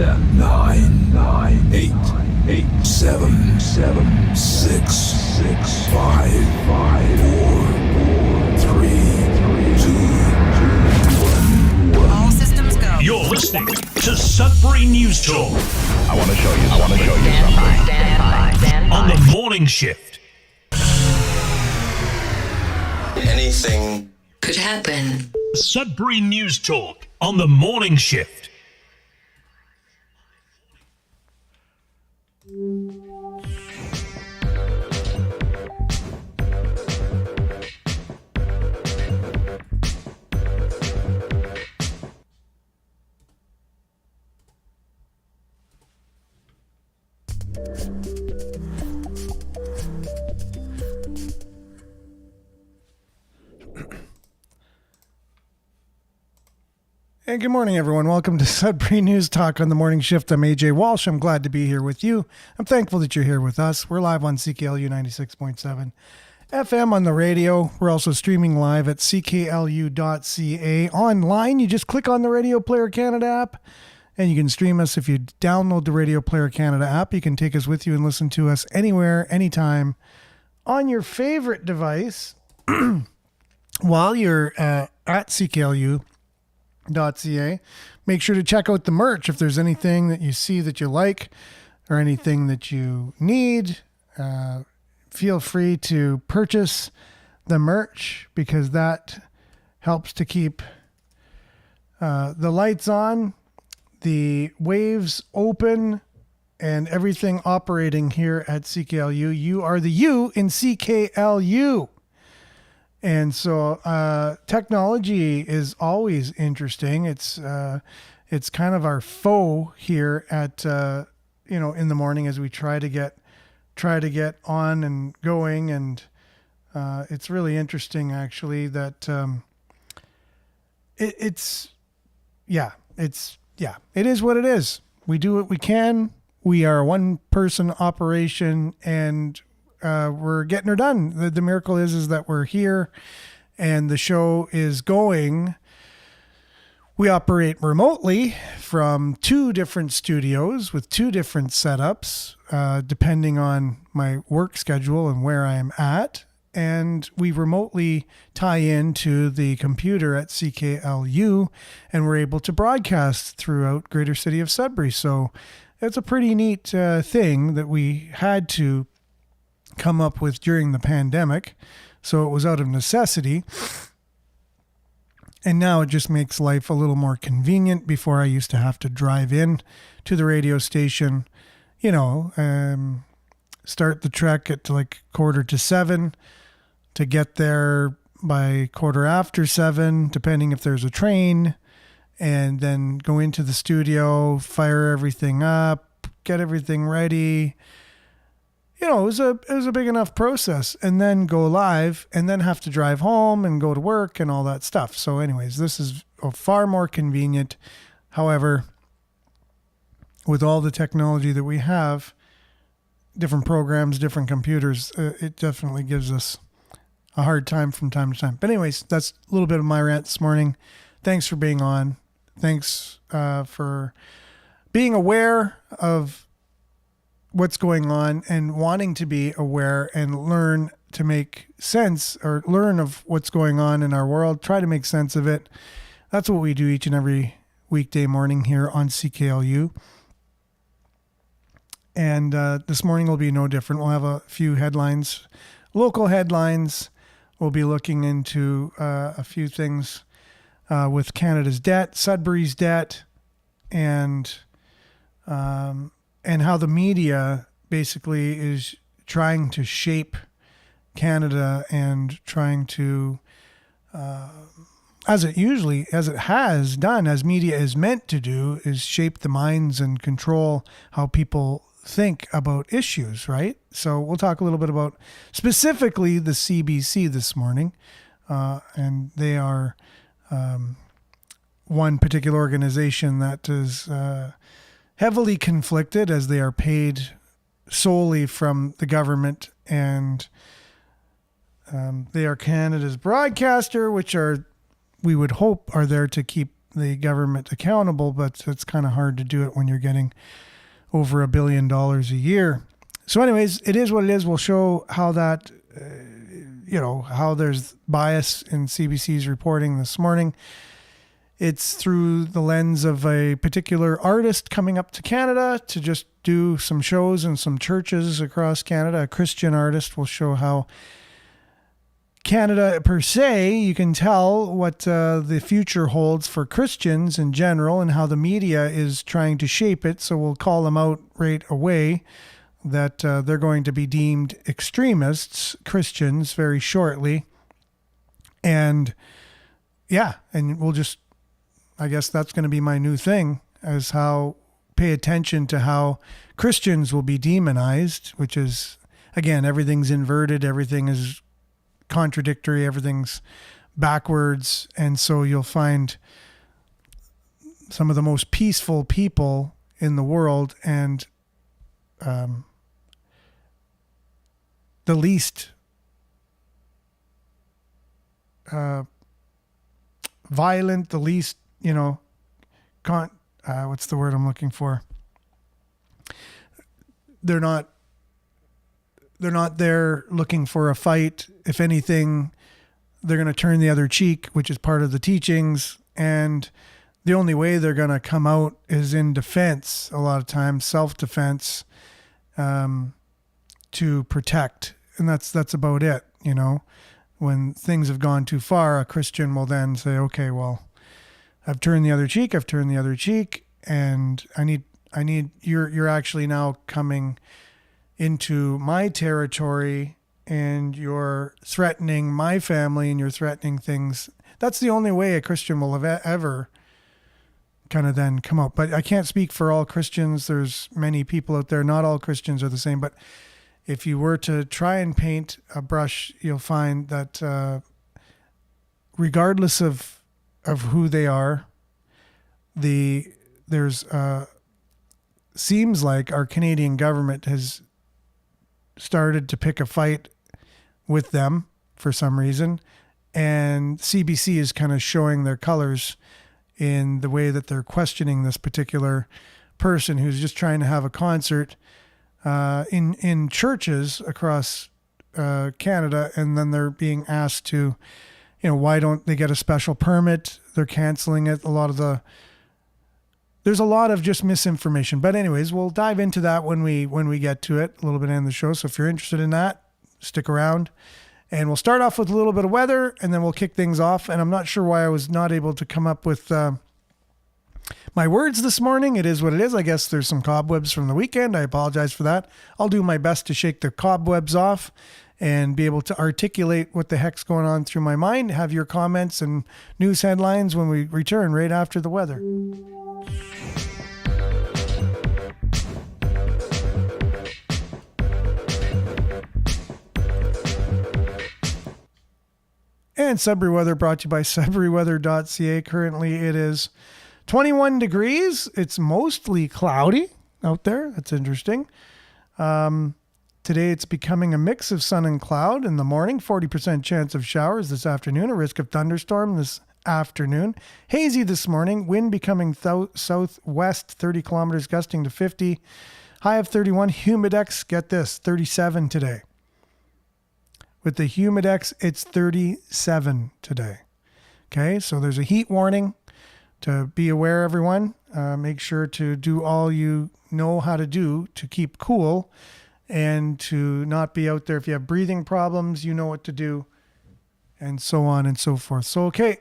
9, 8, 7, 6, 5, 4, 3, 2, 1. All systems go. You're listening to Sudbury News Talk. I want to show you something. Stand by. On the morning shift. Anything Could happen. Sudbury News Talk on the morning shift. Hey, good morning, everyone. Welcome to Sudbury News Talk on the morning shift. I'm AJ Walsh. I'm glad to be here with you. I'm thankful that you're here with us. We're live on CKLU 96.7 FM on the radio. We're also streaming live at cklu.ca. Online, you just click on the Radio Player Canada app, and you can stream us. If you download the Radio Player Canada app, you can take us with you and listen to us anywhere, anytime, on your favorite device while you're at CKLU.ca. Make sure to check out the merch. If there's anything that you see that you like or anything that you need, feel free to purchase the merch because that helps to keep the lights on, the waves open, and everything operating here at CKLU. You are the you in CKLU. And so technology is always interesting. It's kind of our foe here at in the morning as we try to get on and going. And it's really interesting actually that it is what it is. We do what we can. We are a one-person operation, and we're getting her done. The miracle is that we're here and the show is going. We operate remotely from 2 different studios with 2 different setups, depending on my work schedule and where I'm at. And we remotely tie into the computer at CKLU, and we're able to broadcast throughout Greater City of Sudbury. So it's a pretty neat thing that we had to come up with during the pandemic. So it was out of necessity. And now it just makes life a little more convenient. Before, I used to have to drive in to the radio station, start the trek at like 6:45 to get there by 7:15, depending if there's a train, and then go into the studio, fire everything up, get everything ready. It was a big enough process, and then go live, and then have to drive home and go to work and all that stuff. So anyways, this is far more convenient. However, with all the technology that we have, different programs, different computers, it definitely gives us a hard time from time to time. But anyways, that's a little bit of my rant this morning. Thanks for being on. Thanks for being aware of what's going on and wanting to be aware and learn to make sense, or learn of what's going on in our world, try to make sense of it. That's what we do each and every weekday morning here on CKLU. And this morning will be no different. We'll have a few headlines, local headlines. We'll be looking into a few things with Canada's debt, Sudbury's debt, and how the media basically is trying to shape Canada and trying to, as it has done, as media is meant to do, is shape the minds and control how people think about issues, right? So we'll talk a little bit about specifically the CBC this morning, and they are one particular organization that is heavily conflicted, as they are paid solely from the government, and they are Canada's broadcaster, which we would hope are there to keep the government accountable, but it's kind of hard to do it when you're getting over $1 billion a year. So anyways, it is what it is. We'll show how that, how there's bias in CBC's reporting this morning. It's through the lens of a particular artist coming up to Canada to just do some shows in some churches across Canada. A Christian artist will show how Canada per se, you can tell what the future holds for Christians in general and how the media is trying to shape it. So we'll call them out right away that they're going to be deemed extremists, Christians, very shortly. And yeah, and we'll just, I guess that's going to be my new thing, is how pay attention to how Christians will be demonized, which is, again, everything's inverted, everything is contradictory, everything's backwards. And so you'll find some of the most peaceful people in the world and the least violent, the least, what's the word I'm looking for? They're not there looking for a fight. If anything, they're going to turn the other cheek, which is part of the teachings. And the only way they're going to come out is in defense, a lot of times, self-defense, to protect. And that's about it. When things have gone too far, a Christian will then say, okay, well, I've turned the other cheek, and I need, you're actually now coming into my territory and you're threatening my family and you're threatening things. That's the only way a Christian will have ever kind of then come out. But I can't speak for all Christians. There's many people out there. Not all Christians are the same, but if you were to try and paint a brush, you'll find that regardless of who they are, there's seems like our Canadian government has started to pick a fight with them for some reason. And CBC is kind of showing their colors in the way that they're questioning this particular person who's just trying to have a concert in churches across Canada. And then they're being asked to, why don't they get a special permit? They're canceling it. There's a lot of just misinformation. But anyways, we'll dive into that when we get to it a little bit in the show. So if you're interested in that, stick around. And we'll start off with a little bit of weather, and then we'll kick things off. And I'm not sure why I was not able to come up with my words this morning. It is what it is. I guess there's some cobwebs from the weekend. I apologize for that. I'll do my best to shake the cobwebs off and be able to articulate what the heck's going on through my mind. Have your comments and news headlines when we return right after the weather. And Sudbury weather brought to you by SudburyWeather.ca. Currently it is 21 degrees. It's mostly cloudy out there. That's interesting. Today it's becoming a mix of sun and cloud in the morning. 40% chance of showers this afternoon. A risk of thunderstorm this afternoon. Hazy this morning. Wind becoming southwest, 30 kilometers gusting to 50. High of 31. Humidex, get this, 37 today. With the Humidex, it's 37 today. Okay, so there's a heat warning. To be aware, everyone. Make sure to do all you know how to do to keep cool and to not be out there. If you have breathing problems, you know what to do, and so on and so forth. So, okay,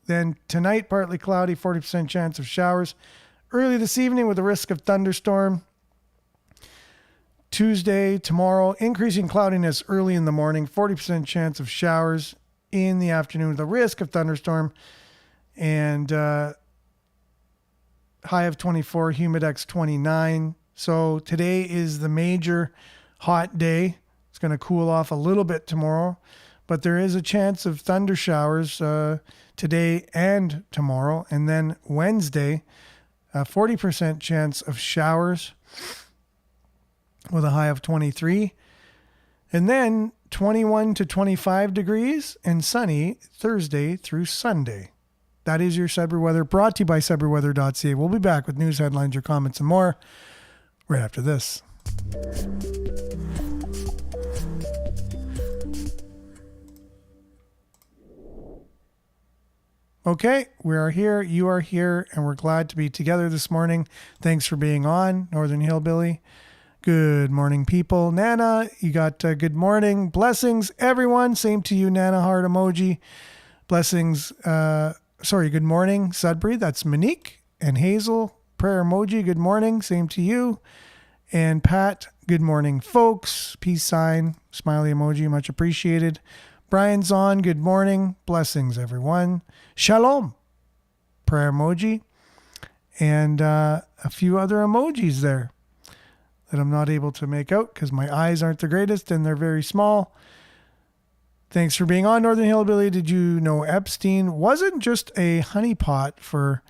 then tonight, partly cloudy, 40% chance of showers. Early this evening with a risk of thunderstorm. Tuesday, tomorrow, increasing cloudiness early in the morning, 40% chance of showers in the afternoon with a risk of thunderstorm, and high of 24, Humidex 29. So today is the major hot day. It's going to cool off a little bit tomorrow, but there is a chance of thunder showers today and tomorrow. And then Wednesday, 40% chance of showers with a high of 23. And then 21 to 25 degrees and sunny Thursday through Sunday. That is your Sudbury weather, brought to you by SudburyWeather.ca. We'll be back with news headlines, your comments, and more right after this. Okay, we are here, you are here, and we're glad to be together this morning. Thanks for being on, Northern Hillbilly. Good morning, people. Nana, you got good morning. Blessings, everyone. Same to you, Nana, heart emoji. Blessings, good morning, Sudbury. That's Monique and Hazel. Prayer emoji, good morning. Same to you. And Pat, good morning, folks. Peace sign, smiley emoji, much appreciated. Brian's on, good morning. Blessings, everyone. Shalom, prayer emoji. And a few other emojis there that I'm not able to make out because my eyes aren't the greatest and they're very small. Thanks for being on, Northern Hillbilly. Did you know Epstein wasn't just a honeypot for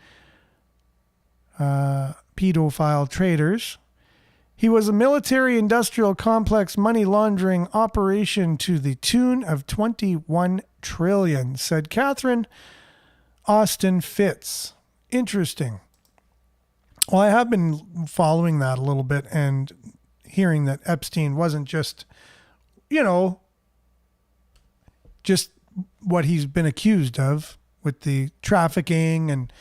pedophile traders? He was a military-industrial complex money laundering operation to the tune of $21 trillion, said Catherine Austin Fitz. Interesting. Well, I have been following that a little bit and hearing that Epstein wasn't just, just what he's been accused of with the trafficking and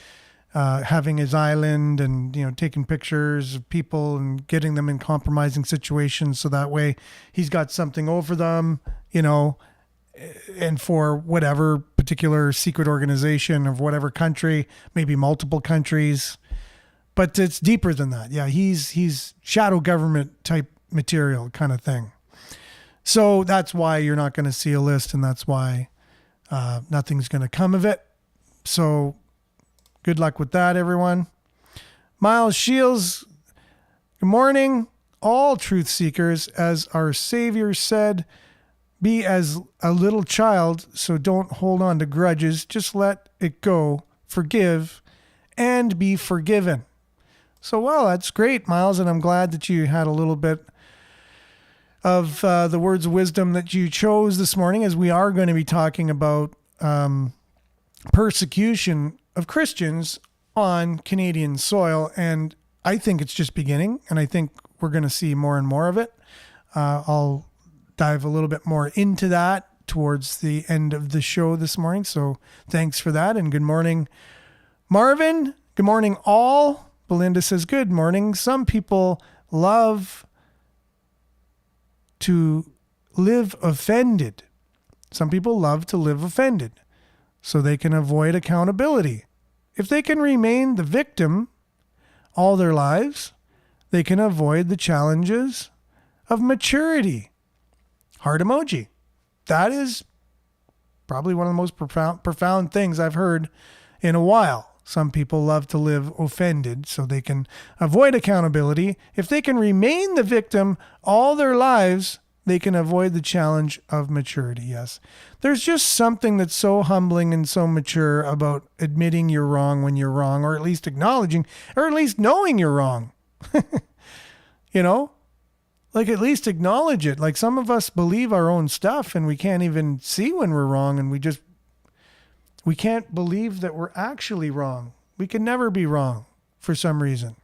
having his island and, taking pictures of people and getting them in compromising situations. So that way he's got something over them, and for whatever particular secret organization of whatever country, maybe multiple countries, but it's deeper than that. Yeah. He's shadow government type material kind of thing. So that's why you're not going to see a list, and that's why nothing's going to come of it. So good luck with that, everyone. Miles Shields, good morning. All truth seekers, as our Savior said, be as a little child, so don't hold on to grudges. Just let it go, forgive, and be forgiven. So, well, that's great, Miles, and I'm glad that you had a little bit of the words of wisdom that you chose this morning, as we are going to be talking about persecution of Christians on Canadian soil. And I think it's just beginning, and I think we're going to see more and more of it. I'll dive a little bit more into that towards the end of the show this morning. So thanks for that. And good morning, Marvin. Good morning, all. Belinda says, good morning. Some people love to live offended. Some people love to live offended so they can avoid accountability. If they can remain the victim all their lives, they can avoid the challenges of maturity. Heart emoji. That is probably one of the most profound things I've heard in a while. Some people love to live offended so they can avoid accountability. If they can remain the victim all their lives, they can avoid the challenge of maturity. Yes. There's just something that's so humbling and so mature about admitting you're wrong when you're wrong, or at least acknowledging, or at least knowing you're wrong. Like, at least acknowledge it. Like, some of us believe our own stuff and we can't even see when we're wrong, and we can't believe that we're actually wrong. We can never be wrong for some reason.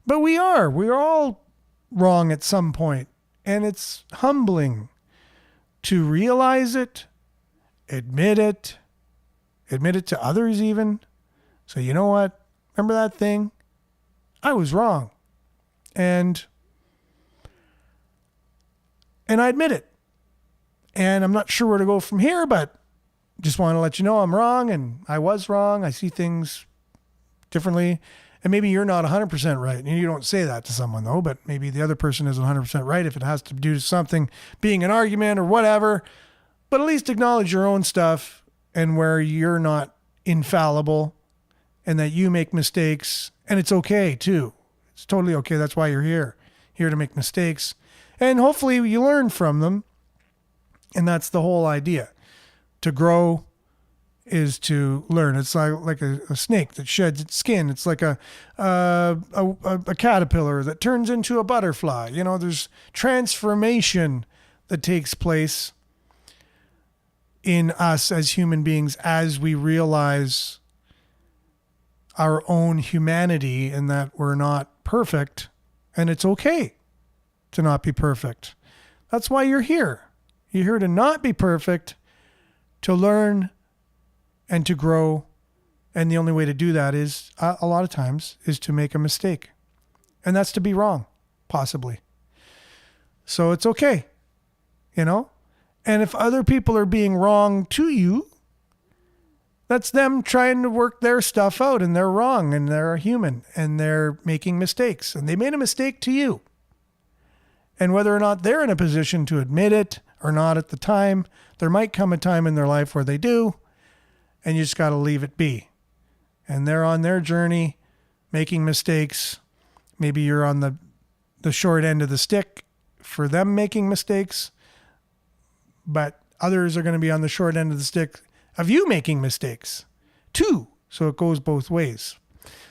But we are. We're all wrong at some point. And it's humbling to realize it, admit it to others even. So, you know what? Remember that thing? I was wrong. And I admit it. And I'm not sure where to go from here, but just want to let you know I'm wrong, and I was wrong. I see things differently. And maybe you're not 100% right. And you don't say that to someone, though, but maybe the other person is 100% right if it has to do something being an argument or whatever. But at least acknowledge your own stuff and where you're not infallible and that you make mistakes. And it's okay, too. It's totally okay. That's why you're here to make mistakes. And hopefully you learn from them. And that's the whole idea. To grow is to learn. It's like a snake that sheds its skin. It's like a caterpillar that turns into a butterfly. There's transformation that takes place in us as human beings as we realize our own humanity and that we're not perfect, and it's okay to not be perfect. That's why you're here. You're here to not be perfect, to learn and to grow. And the only way to do that is, a lot of times, is to make a mistake. And that's to be wrong, possibly. So it's okay, you know? And if other people are being wrong to you, that's them trying to work their stuff out, and they're wrong, and they're human, and they're making mistakes, and they made a mistake to you. And whether or not they're in a position to admit it or not at the time, there might come a time in their life where they do, and you just got to leave it be. And they're on their journey making mistakes. Maybe you're on the short end of the stick for them making mistakes, but others are going to be on the short end of the stick of you making mistakes too. So it goes both ways.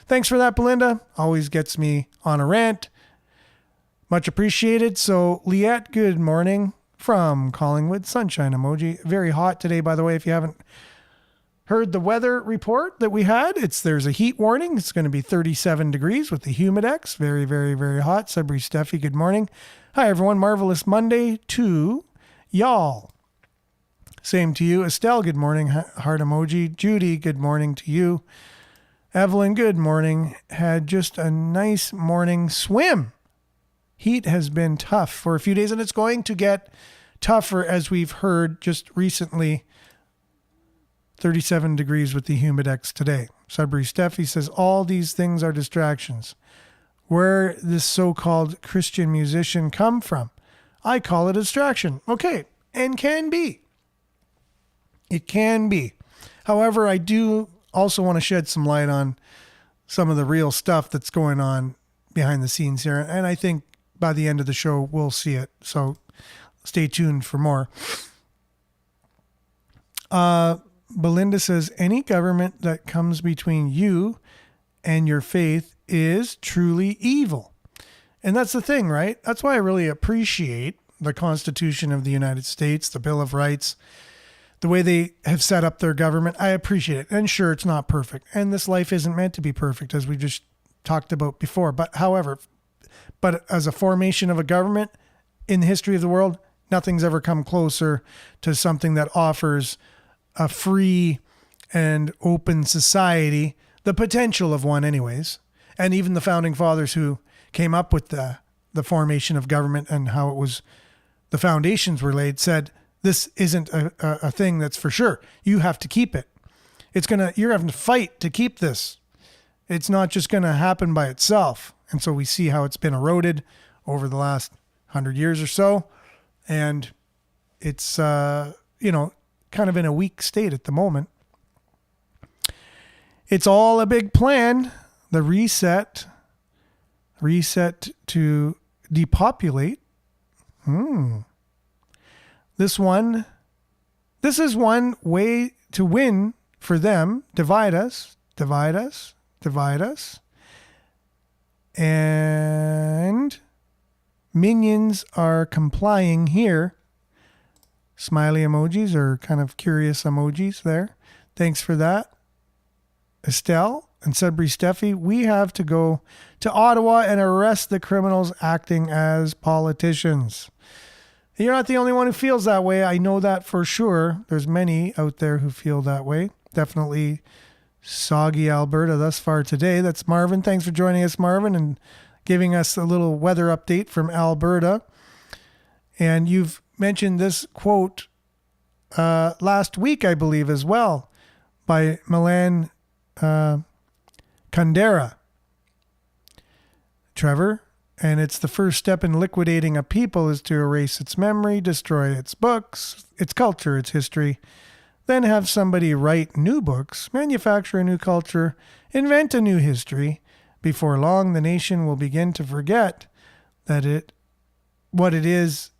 Thanks for that, Belinda. Always gets me on a rant. Much appreciated. So Liette, good morning from Collingwood. Sunshine emoji. Very hot today, by the way, if you haven't heard the weather report that we had. There's a heat warning. It's going to be 37 degrees with the humidex. Very, very, very hot. Sudbury Steffi, good morning. Hi, everyone. Marvelous Monday to y'all. Same to you. Estelle, good morning. Heart emoji. Judy, good morning to you. Evelyn, good morning. Had just a nice morning swim. Heat has been tough for a few days, and it's going to get tougher, as we've heard just recently. 37 degrees with the humidex today. Sudbury Steffi says, all these things are distractions. Where this so-called Christian musician come from? I call it a distraction. Okay, and can be. It can be. However, I do also want to shed some light on some of the real stuff that's going on behind the scenes here. And I think by the end of the show, we'll see it. So stay tuned for more. Belinda says, any government that comes between you and your faith is truly evil. And that's the thing, right? That's why I really appreciate the Constitution of the United States, the Bill of Rights, the way they have set up their government. I appreciate it. And sure, it's not perfect. And this life isn't meant to be perfect, as we just talked about before. But as a formation of a government in the history of the world, nothing's ever come closer to something that offers a free and open society, the potential of one anyways. And even the founding fathers who came up with the formation of government and how it was, the foundations were laid, said, this isn't a thing that's for sure. You have to keep it. You're having to fight to keep this. It's not just going to happen by itself. And so we see how it's been eroded over the last 100 years or so. And it's, kind of in a weak state at the moment. It's all a big plan. The reset to depopulate. This is one way to win for them. Divide us. And minions are complying here. Smiley emojis or kind of curious emojis there. Thanks for that. Estelle and Sudbury Steffi, we have to go to Ottawa and arrest the criminals acting as politicians. You're not the only one who feels that way. I know that for sure. There's many out there who feel that way. Definitely soggy Alberta thus far today. That's Marvin. Thanks for joining us, Marvin, and giving us a little weather update from Alberta. And you've mentioned this quote last week, I believe, as well, by Milan Kundera. Trevor, and it's the first step in liquidating a people is to erase its memory, destroy its books, its culture, its history, then have somebody write new books, manufacture a new culture, invent a new history. Before long, the nation will begin to forget what it is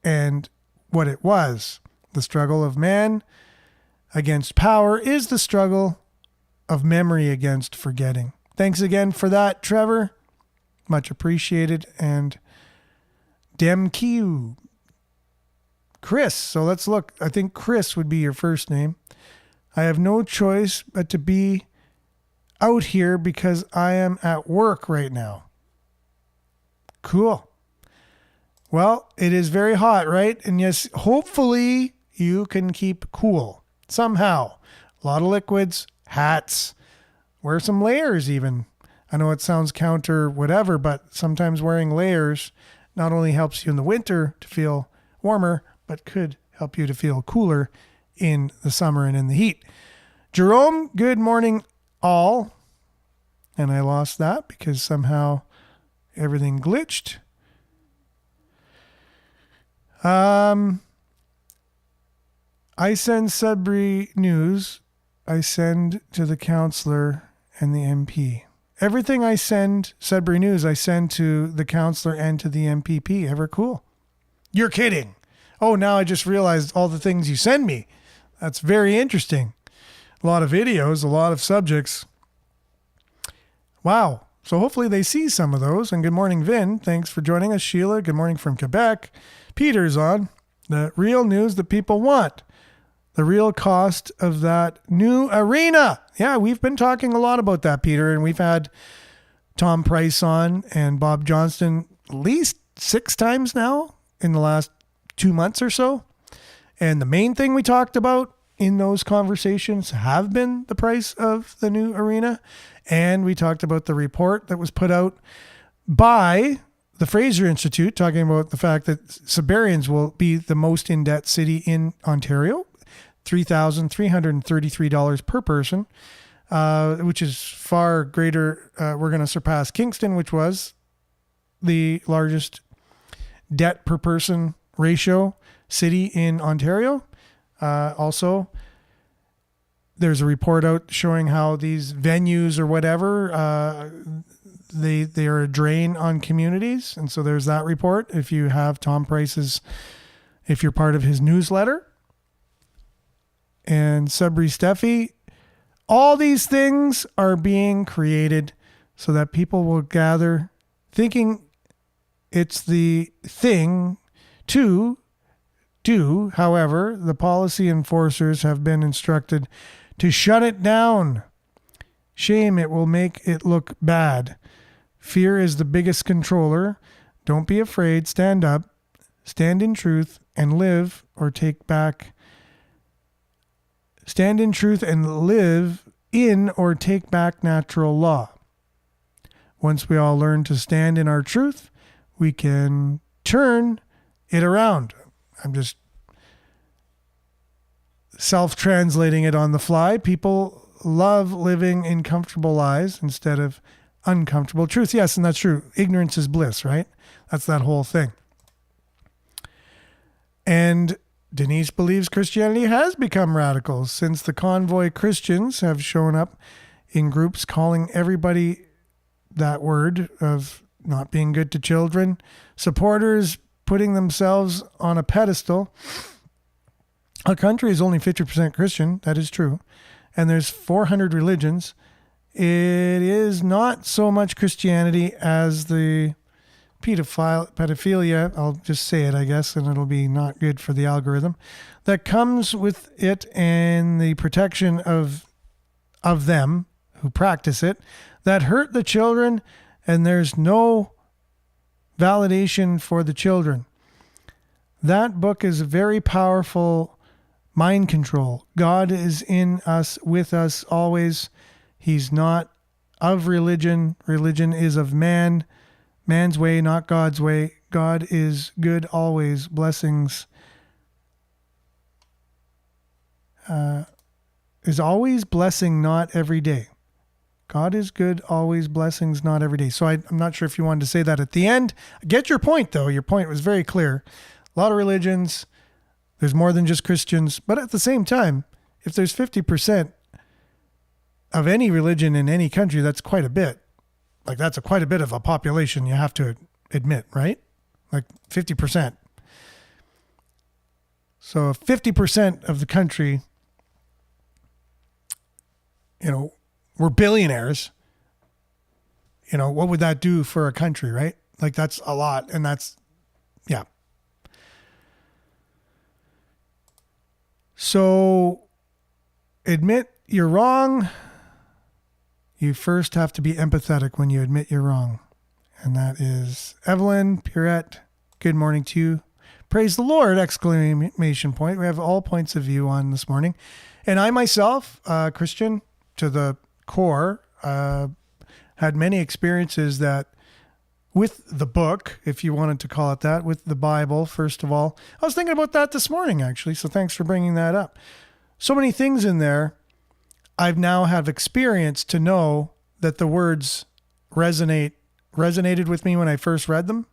and what it was. The struggle of man against power is the struggle of memory against forgetting. Thanks again for that, Trevor. Much appreciated. And Demkiu. Chris. So let's look. I think Chris would be your first name. I have no choice but to be out here because I am at work right now. Cool. Well, it is very hot, right? And yes, hopefully you can keep cool somehow. A lot of liquids, hats, wear some layers even. I know it sounds counter whatever, but sometimes wearing layers not only helps you in the winter to feel warmer, but could help you to feel cooler in the summer and in the heat. Jerome, good morning all. And I lost that because somehow everything glitched. I send Sudbury news. I send to the councillor and the MP. Everything I send, Sudbury news, I send to the councillor and to the MPP. Ever cool? You're kidding. Oh, now I just realized all the things you send me. That's very interesting. A lot of videos, a lot of subjects. Wow. So hopefully they see some of those. And good morning, Vin. Thanks for joining us. Sheila, good morning from Quebec. Peter's on. The real news that people want. The real cost of that new arena. Yeah, we've been talking a lot about that, Peter. And we've had Tom Price on and Bob Johnston at least 6 times now in the last 2 months or so. And the main thing we talked about in those conversations have been the price of the new arena. And we talked about the report that was put out by the Fraser Institute talking about the fact that Sudburyans will be the most in-debt city in Ontario, $3,333 per person, which is far greater. We're going to surpass Kingston, which was the largest debt per person ratio city in Ontario. Also, there's a report out showing how these venues or whatever, they are a drain on communities. And so there's that report. If you have Tom Price's, if you're part of his newsletter, and Sudbury Steffi, all these things are being created so that people will gather thinking it's the thing to do. However, the policy enforcers have been instructed to shut it down. Shame, it will make it look bad. Fear is the biggest controller. Don't be afraid. Stand up, stand in truth, and live or take back. Stand in truth and live in or take back natural law. Once we all learn to stand in our truth, we can turn it around. I'm just self-translating it on the fly. People love living in comfortable lies instead of uncomfortable truth. Yes, and that's true. Ignorance is bliss, right? That's that whole thing. And Denise believes Christianity has become radical since the convoy Christians have shown up in groups calling everybody that word of not being good to children, supporters putting themselves on a pedestal. Our country is only 50% Christian. That is true. And there's 400 religions. It is not so much Christianity as the pedophilia, I'll just say it, I guess, and it'll be not good for the algorithm, that comes with it and the protection of them who practice it, that hurt the children, and there's no validation for the children. That book is very powerful mind control. God is in us, with us always. He's not of religion. Religion is of man. Man's way, not God's way. God is good always. Blessings is always, blessing not every day. God is good always, blessings not every day. So I'm not sure if you wanted to say that at the end. I get your point, though. Your point was very clear. A lot of religions, there's more than just Christians. But at the same time, if there's 50% of any religion in any country, that's quite a bit. Like, that's quite a bit of a population, you have to admit, right? Like 50%. So if 50% of the country, were billionaires, what would that do for a country, right? Like, that's a lot. And that's, yeah. So admit you're wrong. You first have to be empathetic when you admit you're wrong. And that is Evelyn Pierrette. Good morning to you. Praise the Lord, exclamation point. We have all points of view on this morning. And I myself, Christian to the core, had many experiences that with the book, if you wanted to call it that, with the Bible, first of all. I was thinking about that this morning, actually, so thanks for bringing that up. So many things in there I've now have experience to know that the words resonated with me when I first read them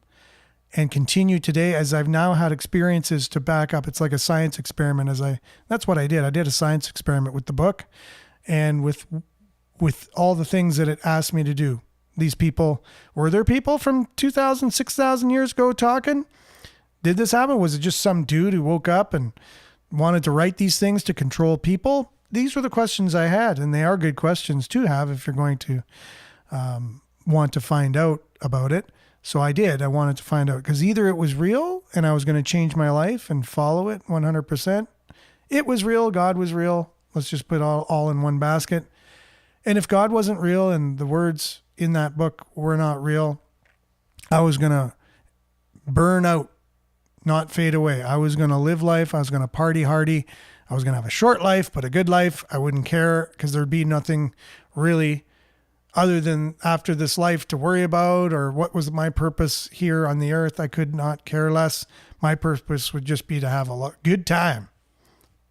and continue today as I've now had experiences to back up. It's like a science experiment that's what I did. I did a science experiment with the book and with all the things that it asked me to do. These people, were there people from 2,000, 6,000 years ago talking? Did this happen? Was it just some dude who woke up and wanted to write these things to control people? These were the questions I had, and they are good questions to have if you're going to want to find out about it. So I did. I wanted to find out because either it was real and I was going to change my life and follow it 100%. It was real. God was real. Let's just put all in one basket. And if God wasn't real and the words in that book were not real, I was going to burn out, not fade away. I was going to live life. I was going to party hardy. I was going to have a short life, but a good life. I wouldn't care because there'd be nothing really other than after this life to worry about or what was my purpose here on the earth. I could not care less. My purpose would just be to have a good time.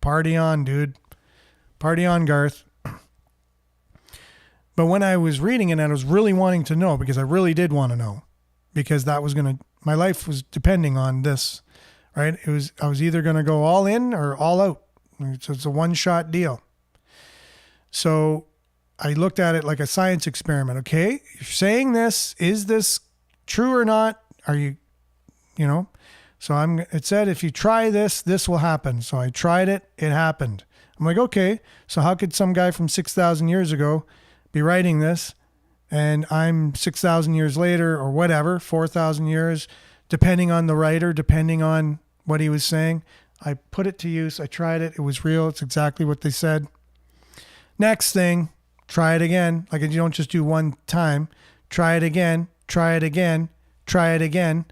Party on, dude. Party on, Garth. But when I was reading it, and I was really wanting to know, because I really did want to know, because that was my life was depending on this, right? I was either going to go all in or all out. So it's a one-shot deal. So I looked at it like a science experiment. Okay, you're saying this. Is this true or not? Are you know? So it said, if you try this, this will happen. So I tried it. It happened. I'm like, okay, so how could some guy from 6,000 years ago be writing this? And I'm 6,000 years later or whatever, 4,000 years, depending on the writer, depending on what he was saying. I put it to use. I tried it. It was real. It's exactly what they said. Next thing, try it again. Like you don't just do one time. Try it again. Try it again. Try it again.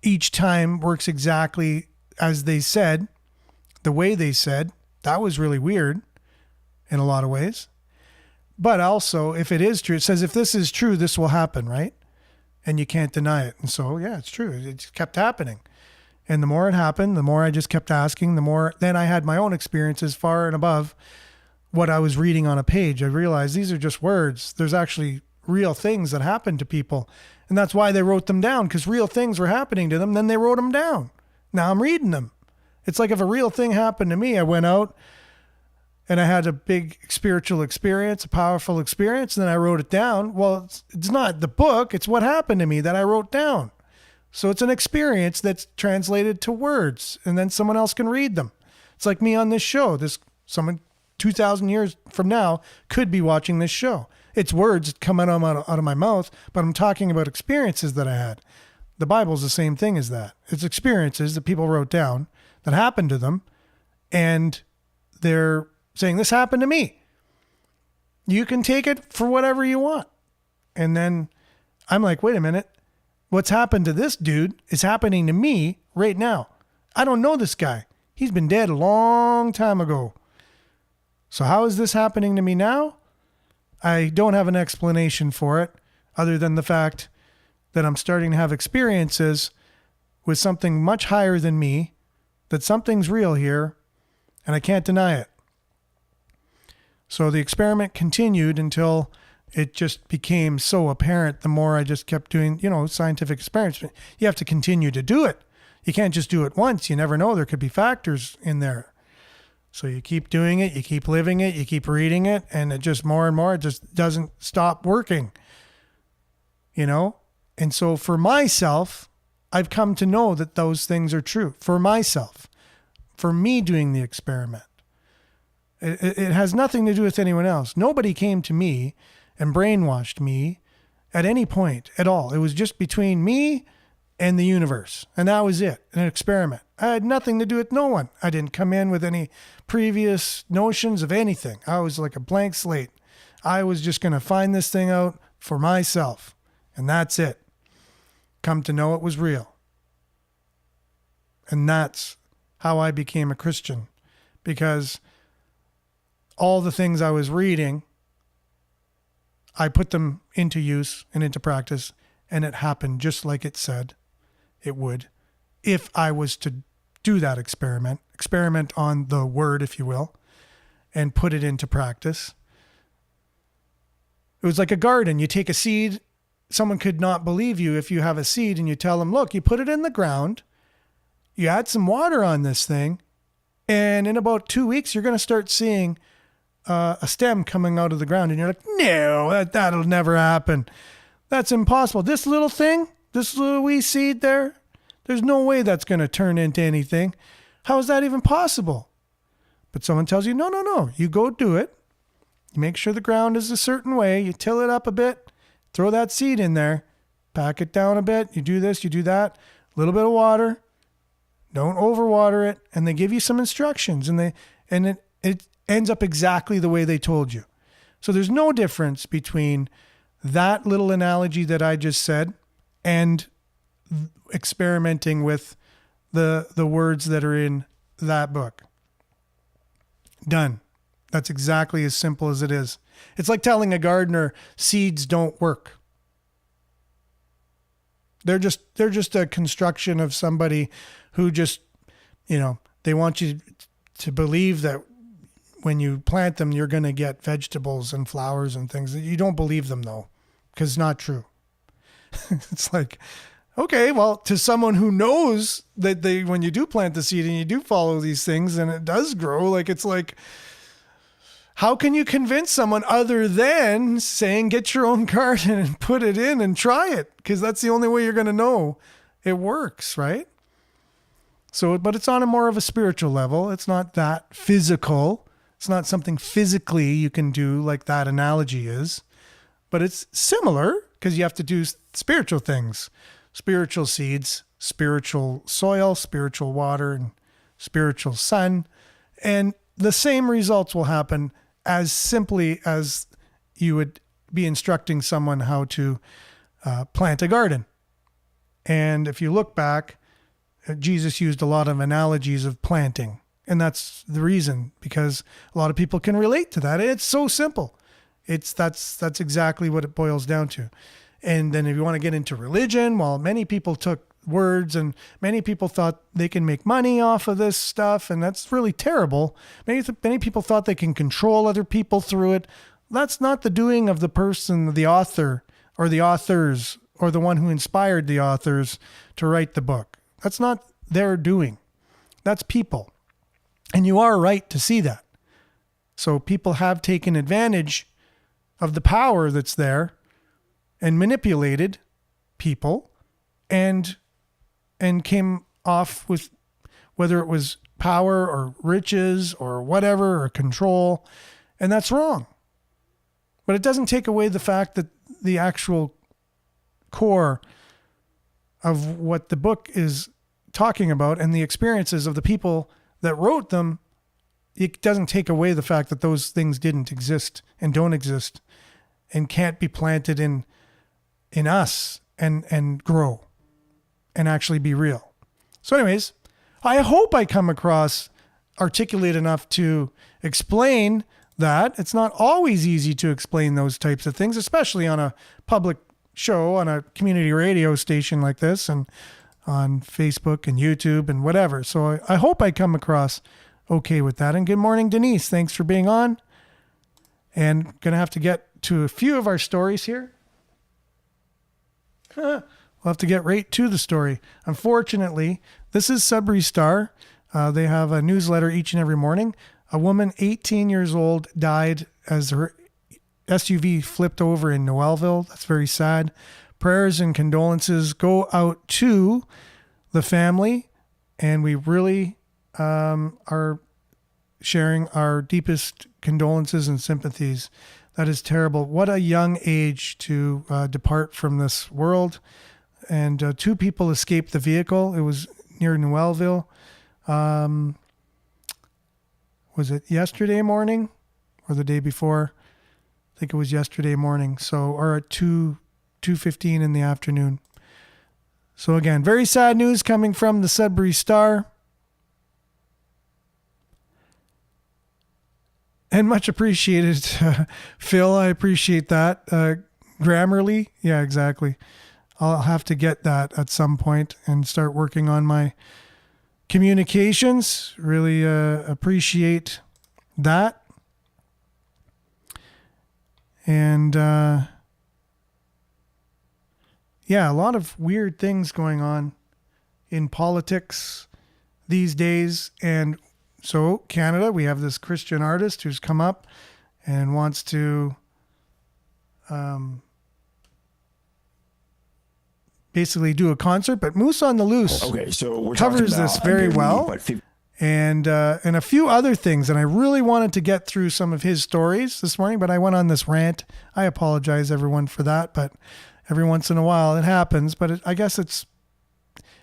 Each time works exactly as they said, the way they said. That was really weird in a lot of ways. But also, if it is true, it says if this is true, this will happen, right? And you can't deny it. And so, yeah, it's true. It just kept happening. And the more it happened, the more I just kept asking, the more then I had my own experiences far and above what I was reading on a page. I realized these are just words. There's actually real things that happen to people. And that's why they wrote them down, because real things were happening to them. Then they wrote them down. Now I'm reading them. It's like if a real thing happened to me, I went out and I had a big spiritual experience, a powerful experience, and then I wrote it down. Well, it's not the book. It's what happened to me that I wrote down. So it's an experience that's translated to words, and then someone else can read them. It's like me on this show. Someone 2,000 years from now could be watching this show. It's words that come out of my mouth, but I'm talking about experiences that I had. The Bible's the same thing as that. It's experiences that people wrote down that happened to them, and they're saying, this happened to me. You can take it for whatever you want. And then I'm like, wait a minute. What's happened to this dude is happening to me right now. I don't know this guy. He's been dead a long time ago. So how is this happening to me now? I don't have an explanation for it other than the fact that I'm starting to have experiences with something much higher than me, that something's real here, and I can't deny it. So the experiment continued until it just became so apparent the more I just kept doing, scientific experiments. You have to continue to do it. You can't just do it once. You never know. There could be factors in there. So you keep doing it, you keep living it, you keep reading it, and it just more and more, it just doesn't stop working. And so for myself, I've come to know that those things are true. For myself, for me doing the experiment. It has nothing to do with anyone else. Nobody came to me and brainwashed me at any point at all. It was just between me and the universe. And that was it, an experiment. I had nothing to do with no one. I didn't come in with any previous notions of anything. I was like a blank slate. I was just going to find this thing out for myself. And that's it. Come to know it was real. And that's how I became a Christian. Because all the things I was reading, I put them into use and into practice, and it happened just like it said it would if I was to do that experiment on the word, if you will, and put it into practice. It was like a garden. You take a seed. Someone could not believe you if you have a seed and you tell them, look, you put it in the ground, you add some water on this thing, and in about 2 weeks, you're going to start seeing a stem coming out of the ground. And you're like, no, that'll never happen. That's impossible. This little thing, this little wee seed there, there's no way that's going to turn into anything. How is that even possible? But someone tells you, no, you go do it. You make sure the ground is a certain way. You till it up a bit, throw that seed in there, pack it down a bit. You do this, you do that, a little bit of water. Don't overwater it. And they give you some instructions, and it ends up exactly the way they told you. So there's no difference between that little analogy that I just said and experimenting with the words that are in that book. Done. That's exactly as simple as it is. It's like telling a gardener seeds don't work. They're just a construction of somebody who just, they want you to believe that when you plant them, you're going to get vegetables and flowers and things. You don't believe them though, because it's not true. It's like, okay, well, to someone who knows that when you do plant the seed and you do follow these things and it does grow, it's like, how can you convince someone other than saying, get your own garden and put it in and try it? Because that's the only way you're going to know it works, right? So, but it's on a more of a spiritual level. It's not that physical. It's not something physically you can do like that analogy is, but it's similar because you have to do spiritual things, spiritual seeds, spiritual soil, spiritual water, and spiritual sun. And the same results will happen as simply as you would be instructing someone how to plant a garden. And if you look back, Jesus used a lot of analogies of planting. And that's the reason, because a lot of people can relate to that. It's so simple. That's exactly what it boils down to. And then if you want to get into religion, well, many people took words and many people thought they can make money off of this stuff. And that's really terrible. Many people thought they can control other people through it. That's not the doing of the person, the author or the authors or the one who inspired the authors to write the book. That's not their doing. That's people. And you are right to see that. So people have taken advantage of the power that's there and manipulated people and came off with, whether it was power or riches or whatever, or control. And that's wrong. But it doesn't take away the fact that the actual core of what the book is talking about and the experiences of the people that wrote them, it doesn't take away the fact that those things didn't exist and don't exist and can't be planted in us and grow and actually be real. So anyways, I hope I come across articulate enough to explain that. It's not always easy to explain those types of things, especially on a public show, on a community radio station like this, and on Facebook and YouTube and whatever. So I hope I come across okay with that. And good morning, Denise. Thanks for being on. And going to have to get to a few of our stories here. We'll have to get right to the story. Unfortunately, this is Sudbury Star. They have a newsletter each and every morning. A woman, 18 years old, died as her SUV flipped over in Noelville. That's very sad. Prayers and condolences go out to the family, and we really are sharing our deepest condolences and sympathies. That is terrible. What a young age to depart from this world. And 2 people escaped the vehicle. It was near Noelville. Was it yesterday morning or the day before? I think it was yesterday morning. So, or at 2:15 in the afternoon. So again, very sad news coming from the Sudbury Star. And much appreciated, Phil. I appreciate that. Grammarly. Yeah, exactly. I'll have to get that at some point and start working on my communications. Really appreciate that. And yeah, a lot of weird things going on in politics these days. And so Canada, we have this Christian artist who's come up and wants to basically do a concert, but Moose on the Loose so we're covers this very well. And a few other things. And I really wanted to get through some of his stories this morning, but I went on this rant. I apologize, everyone, for that. But every once in a while it happens. But I guess it's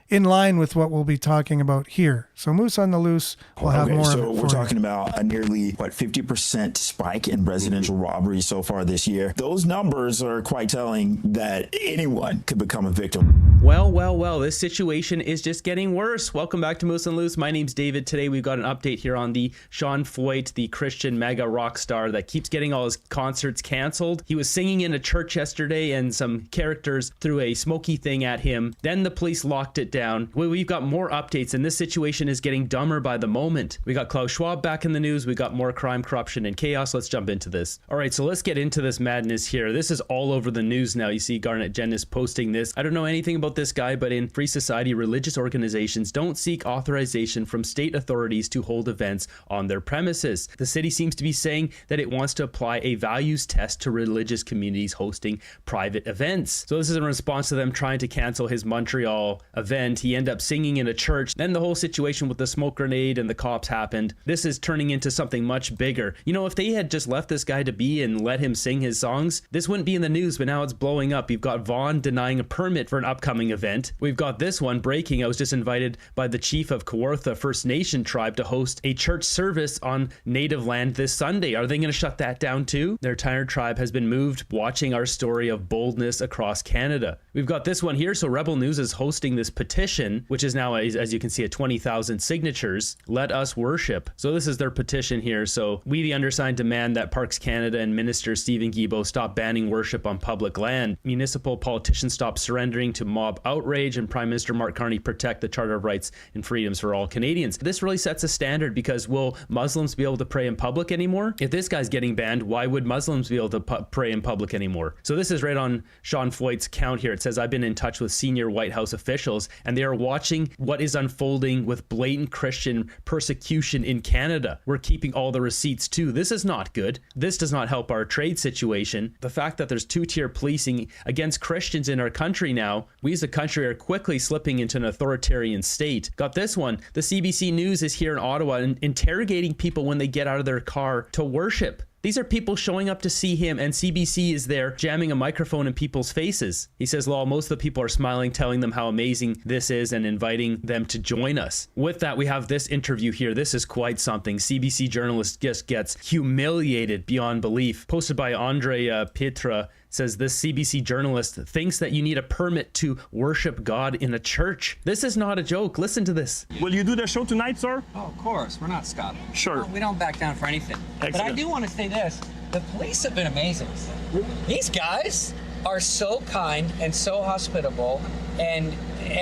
in line with what we'll be talking about here. So Moose on the Loose will have more of it. So we're talking about a nearly 50% spike in residential robberies so far this year. Those numbers are quite telling that anyone could become a victim. Well, this situation is just getting worse. Welcome back to Moose and Loose. My name's David. Today we've got an update here on the Sean Foyt, the Christian mega rock star that keeps getting all his concerts canceled. He was singing in a church yesterday and some characters threw a smoky thing at him. Then the police locked it down. We've got more updates and this situation is getting dumber by the moment. We got Klaus Schwab back in the news. We got more crime, corruption, and chaos. Let's jump into this. All right, so let's get into this madness here. This is all over the news now. You see Garnet Jennis posting this. I don't know anything about this guy, but in free society, religious organizations don't seek authorization from state authorities to hold events on their premises. The city seems to be saying that it wants to apply a values test to religious communities hosting private events. So this is in response to them trying to cancel his Montreal event. He ended up singing in a church. Then the whole situation with the smoke grenade and the cops happened. This is turning into something much bigger. You know, if they had just left this guy to be and let him sing his songs, this wouldn't be in the news, but now it's blowing up. You've got Vaughan denying a permit for an upcoming event. We've got this one breaking. I was just invited by the chief of Kawartha First Nation tribe to host a church service on native land this Sunday. Are they going to shut that down too? Their entire tribe has been moved, watching our story of boldness across Canada. We've got this one here. So Rebel News is hosting this petition, which is now, as you can see, at 20,000 signatures. Let us worship. So this is their petition here. So we, the undersigned, demand that Parks Canada and Minister Stephen Guilbeault stop banning worship on public land. Municipal politicians stop surrendering to mob outrage, and Prime Minister Mark Carney protect the Charter of Rights and Freedoms for all Canadians. This really sets a standard, because will Muslims be able to pray in public anymore? If this guy's getting banned, why would Muslims be able to pray in public anymore? So this is right on Sean Foyt's account here. It says, I've been in touch with senior White House officials, and they are watching what is unfolding with blatant Christian persecution in Canada. We're keeping all the receipts too. This is not good. This does not help our trade situation. The fact that there's two-tier policing against Christians in our country now, we as a country are quickly slipping into an authoritarian state. Got this one. The CBC News is here in Ottawa and interrogating people when they get out of their car to worship. These are people showing up to see him, and CBC is there jamming a microphone in people's faces. He says, lol, most of the people are smiling, telling them how amazing this is and inviting them to join us. With that, we have this interview here. This is quite something. CBC journalist just gets humiliated beyond belief. Posted by Andre Pietra. Says this CBC journalist thinks that you need a permit to worship God in a church. This is not a joke. Listen to this. Will you do the show tonight, sir? Oh, of course. We're not stopping. Sure. We don't back down for anything. Excellent. But I do want to say this. The police have been amazing. These guys are so kind and so hospitable, and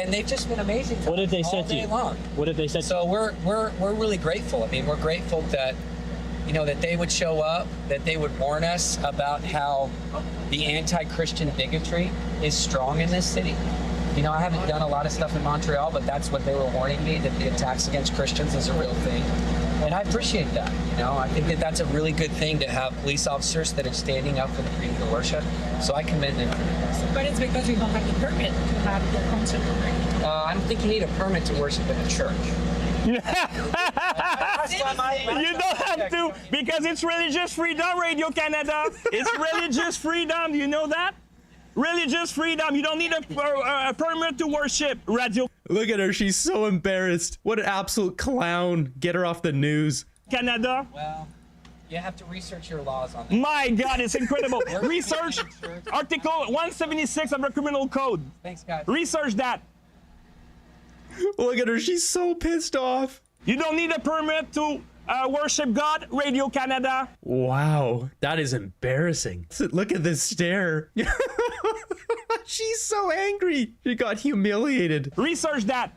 they've just been amazing. What did they say all to day you? long. What did they say? So we're really grateful. I mean, we're grateful that, you know, that they would show up, that they would warn us about how the anti-Christian bigotry is strong in this city. You know, I haven't done a lot of stuff in Montreal, but that's what they were warning me, that the attacks against Christians is a real thing. And I appreciate that. You know, I think that that's a really good thing to have police officers that are standing up for the freedom of worship. So I commend them for that. But it's because you don't have the permit to have the concert. I don't think you need a permit to worship in a church. You don't have to, because it's Religious Freedom Radio Canada. It's Religious Freedom. Do you know that? Religious freedom. You don't need a permit to worship. Radio Look at her. She's so embarrassed. What an absolute clown. Get her off the news. Canada. Well, You have to research your laws on that. My God, it's incredible. Research Article 176 of the Criminal Code. Thanks, guys. Research that. Look at her. She's so pissed off. You don't need a permit to worship God, Radio Canada. Wow, that is embarrassing. Look at this stare. She's so angry. She got humiliated. Research that.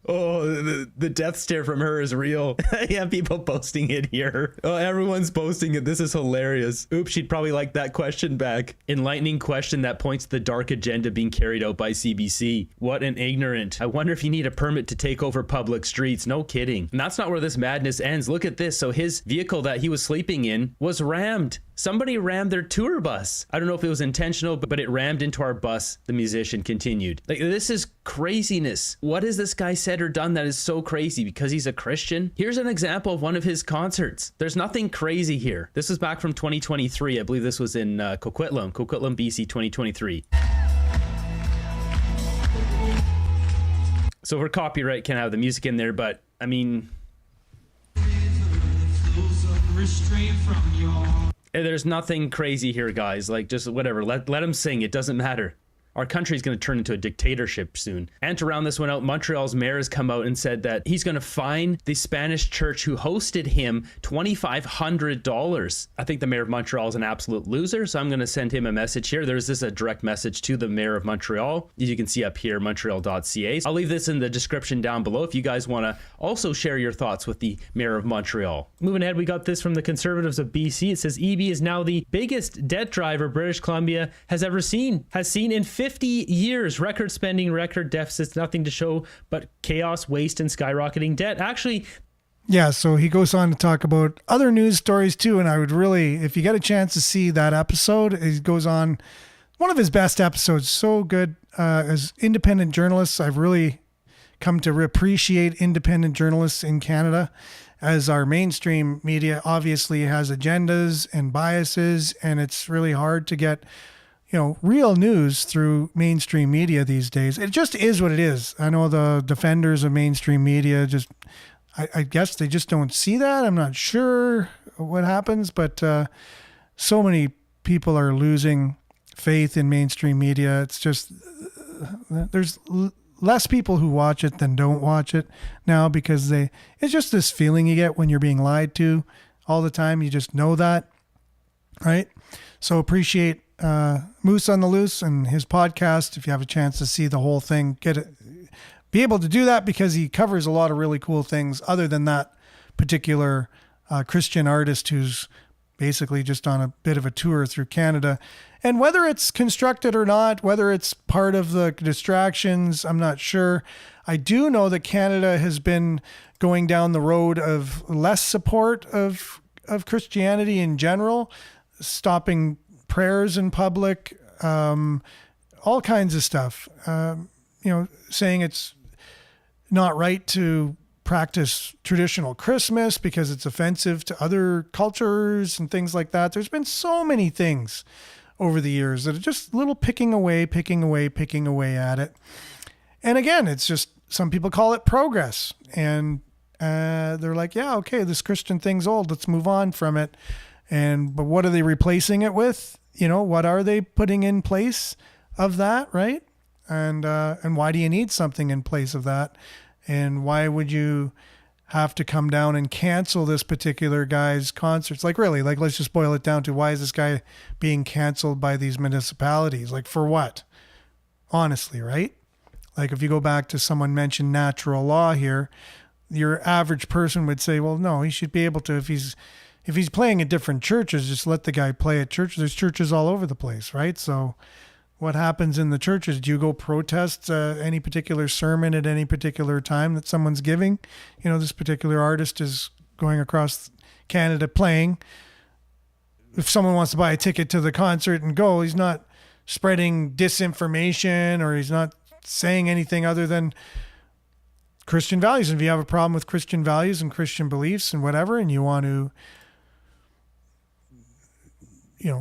Oh, the death stare from her is real. Yeah, people posting it here. Oh, everyone's posting it. This is hilarious. Oops, she'd probably like that question back. Enlightening question that points to the dark agenda being carried out by CBC. What an ignorant. I wonder if you need a permit to take over public streets. No kidding. And that's not where this madness ends. Look at this. So his vehicle that he was sleeping in was rammed. Somebody rammed their tour bus. I don't know if it was intentional, but it rammed into our bus. The musician continued. Like, this is craziness. What has this guy said or done that is so crazy because he's a Christian? Here's an example of one of his concerts. There's nothing crazy here. This was back from 2023. I believe this was in Coquitlam, BC 2023. So for copyright, can't have the music in there, but I mean... There's nothing crazy here, guys. Like, just whatever. Let him sing. It doesn't matter. Our country's going to turn into a dictatorship soon. And to round this one out, Montreal's mayor has come out and said that he's going to fine the Spanish church who hosted him $2,500. I think the mayor of Montreal is an absolute loser, so I'm going to send him a message here. There's a direct message to the mayor of Montreal. As you can see up here, montreal.ca. I'll leave this in the description down below if you guys want to also share your thoughts with the mayor of Montreal. Moving ahead, we got this from the Conservatives of BC. It says EB is now the biggest debt driver British Columbia has seen in 50 years. Record spending, record deficits, nothing to show but chaos, waste, and skyrocketing debt. Actually, yeah, so he goes on to talk about other news stories too, and I would really, if you get a chance to see that episode, he goes on, one of his best episodes, so good. As independent journalists, I've really come to appreciate independent journalists in Canada, as our mainstream media obviously has agendas and biases, and it's really hard to get real news through mainstream media these days. It just is what it is. I know the defenders of mainstream media I guess they just don't see that. I'm not sure what happens, but so many people are losing faith in mainstream media. It's just, there's less people who watch it than don't watch it now because it's just this feeling you get when you're being lied to all the time. You just know that, right? So appreciate Moose on the Loose and his podcast. If you have a chance to see the whole thing, be able to do that because he covers a lot of really cool things other than that particular Christian artist who's basically just on a bit of a tour through Canada. And whether it's constructed or not, whether it's part of the distractions, I'm not sure. I do know that Canada has been going down the road of less support of Christianity in general, stopping prayers in public, all kinds of stuff, saying it's not right to practice traditional Christmas because it's offensive to other cultures and things like that. There's been so many things over the years that are just little picking away at it. And again, it's just, some people call it progress, and they're like, yeah, okay, this Christian thing's old. Let's move on from it. But what are they replacing it with? What are they putting in place of that, right? And why do you need something in place of that? And why would you have to come down and cancel this particular guy's concerts? Like, really, let's just boil it down to, why is this guy being canceled by these municipalities? Like, for what? Honestly, right? Like, if you go back to someone mentioned natural law here, your average person would say, well, no, he should be able to, if he's playing at different churches, just let the guy play at church. There's churches all over the place, right? So what happens in the churches? Do you go protest any particular sermon at any particular time that someone's giving? This particular artist is going across Canada playing. If someone wants to buy a ticket to the concert and go, he's not spreading disinformation, or he's not saying anything other than Christian values. And if you have a problem with Christian values and Christian beliefs and whatever, and you want to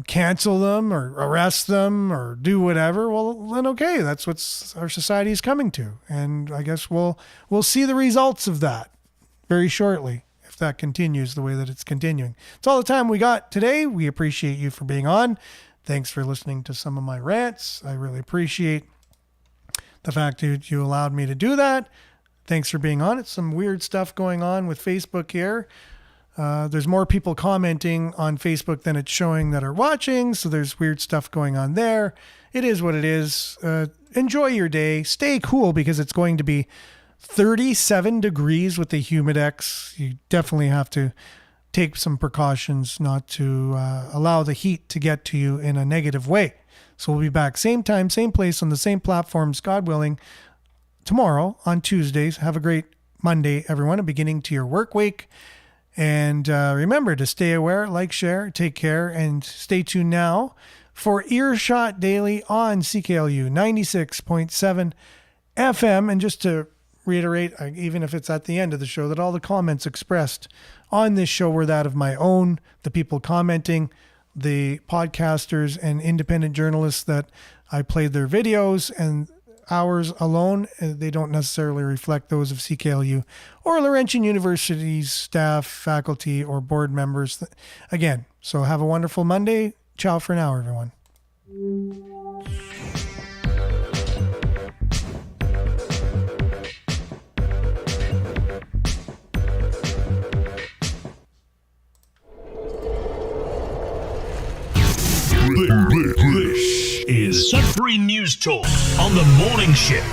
cancel them or arrest them or do whatever, well, then okay, that's what our society is coming to. And I guess we'll see the results of that very shortly. If that continues the way that it's continuing. It's all the time we got today. We appreciate you for being on. Thanks for listening to some of my rants. I really appreciate the fact that you allowed me to do that. Thanks for being on. It's some weird stuff going on with Facebook here. There's more people commenting on Facebook than it's showing that are watching. So there's weird stuff going on there. It is what it is. Enjoy your day. Stay cool because it's going to be 37 degrees with the Humidex. You definitely have to take some precautions not to allow the heat to get to you in a negative way. So we'll be back same time, same place on the same platforms, God willing, tomorrow on Tuesdays. Have a great Monday, everyone, a beginning to your work week. And remember to stay aware, like, share, take care, and stay tuned now for Earshot Daily on CKLU 96.7 FM. And just to reiterate, even if it's at the end of the show, that all the comments expressed on this show were that of my own, the people commenting, the podcasters and independent journalists that I played their videos, and ours alone. They don't necessarily reflect those of CKLU or Laurentian University's staff, faculty, or board members. Again, so have a wonderful Monday. Ciao for now, everyone. This is Sudbury News Talk on the morning shift.